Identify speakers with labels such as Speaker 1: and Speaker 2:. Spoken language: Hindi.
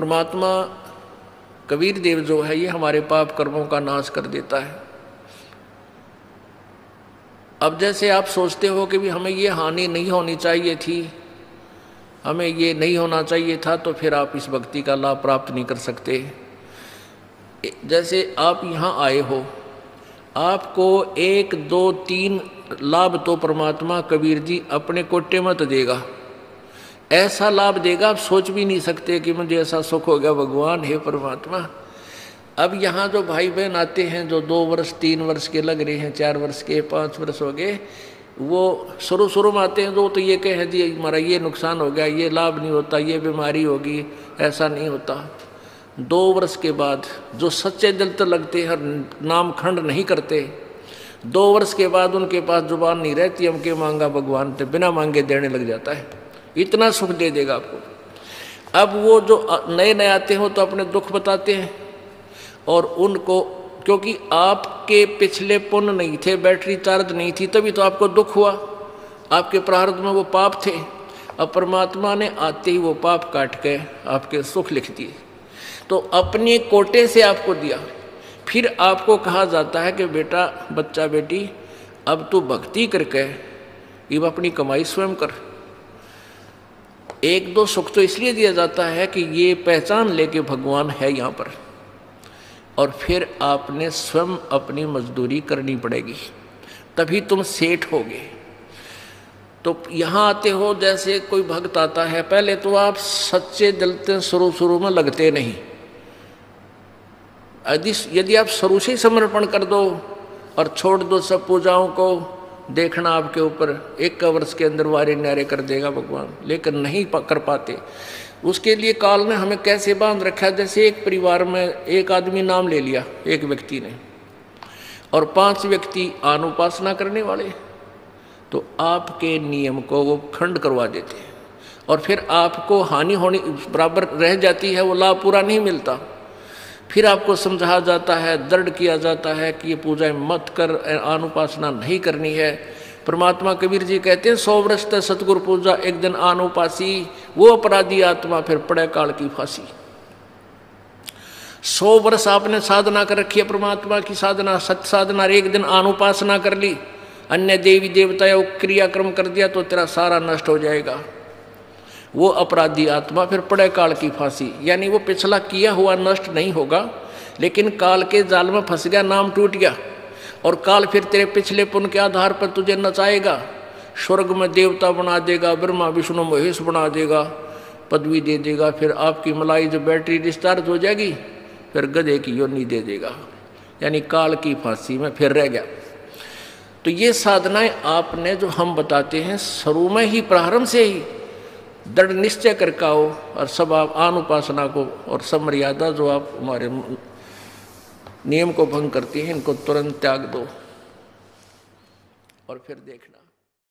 Speaker 1: परमात्मा कबीर देव जो है ये हमारे पाप कर्मों का नाश कर देता है। अब जैसे आप सोचते हो कि भी हमें ये हानि नहीं होनी चाहिए थी, हमें ये नहीं होना चाहिए था, तो फिर आप इस भक्ति का लाभ प्राप्त नहीं कर सकते। जैसे आप यहाँ आए हो, आपको 1 2 3 लाभ तो परमात्मा कबीर जी अपने कोटे मत देगा, ऐसा लाभ देगा आप सोच भी नहीं सकते कि मुझे ऐसा सुख हो गया भगवान हे परमात्मा। अब यहाँ जो भाई बहन आते हैं जो 2 वर्ष 3 वर्ष के लग रहे हैं, 4 वर्ष के 5 वर्ष हो गए, वो शुरू में आते हैं तो ये कहे जी हमारा ये नुकसान हो गया, ये लाभ नहीं होता, ये बीमारी होगी, ऐसा नहीं होता। 2 वर्ष के बाद जो सच्चे दिल तो लगते हैं, नाम खंड नहीं करते, 2 वर्ष के बाद उनके पास जुबान नहीं रहती, हमके मांगा भगवान तो बिना मांगे देने लग जाता है, इतना सुख दे देगा आपको। अब वो जो नए नए आते हो तो अपने दुख बताते हैं, और उनको क्योंकि आपके पिछले पुण्य नहीं थे, बैटरी चार्ज नहीं थी, तभी तो आपको दुख हुआ, आपके प्रारब्ध में वो पाप थे। अब परमात्मा ने आते ही वो पाप काट के आपके सुख लिख दिए, तो अपने कोटे से आपको दिया। फिर आपको कहा जाता है कि बेटा बच्चा बेटी अब तू भक्ति करके अब अपनी कमाई स्वयं कर। 1 2 सुख तो इसलिए दिया जाता है कि ये पहचान ले कि भगवान है यहाँ पर, और फिर आपने स्वयं अपनी मजदूरी करनी पड़ेगी, तभी तुम सेठ होगे। तो यहाँ आते हो, जैसे कोई भक्त आता है, पहले तो आप सच्चे दिल से शुरू में लगते नहीं। यदि आप शुरू से ही समर्पण कर दो और छोड़ दो सब पूजाओं को, देखना आपके ऊपर 1 वर्ष के अंदर वारे न्यारे कर देगा भगवान, लेकिन नहीं कर पाते। उसके लिए काल ने हमें कैसे बांध रखा है, जैसे एक परिवार में एक आदमी नाम ले लिया एक व्यक्ति ने, और 5 व्यक्ति अनुपासना करने वाले, तो आपके नियम को वो खंड करवा देते हैं, और फिर आपको हानि होनी बराबर रह जाती है, वो लाभ पूरा नहीं मिलता। फिर आपको समझाया जाता है, दृढ़ किया जाता है कि ये पूजा मत कर, अनुपासना नहीं करनी है। परमात्मा कबीर जी कहते हैं 100 वर्ष तक सतगुरु पूजा, एक दिन अनुपासी, वो अपराधी आत्मा फिर पड़े काल की फांसी। 100 वर्ष आपने साधना कर रखी है, परमात्मा की साधना, सत्य साधना, एक दिन अनुपासना कर ली, अन्य देवी देवता क्रियाक्रम कर दिया, तो तेरा सारा नष्ट हो जाएगा। वो अपराधी आत्मा फिर पड़े काल की फांसी, यानी वो पिछला किया हुआ नष्ट नहीं होगा, लेकिन काल के जाल में फंस गया, नाम टूट गया, और काल फिर तेरे पिछले पुण्य के आधार पर तुझे नचाएगा, स्वर्ग में देवता बना देगा, ब्रह्मा विष्णु महेश बना देगा, पदवी दे देगा, फिर आपकी मलाई जो बैटरी डिस्चार्ज हो जाएगी, फिर गधे की योनि दे देगा, यानी काल की फांसी में फिर रह गया। तो ये साधनाएं आपने जो हम बताते हैं शुरू में ही, प्रारंभ से ही दृढ़ निश्चय करके आओ, और सब आप अनुपासना को और सब मर्यादा जो आप हमारे नियम को भंग करती हैं, इनको तुरंत त्याग दो, और फिर देखना।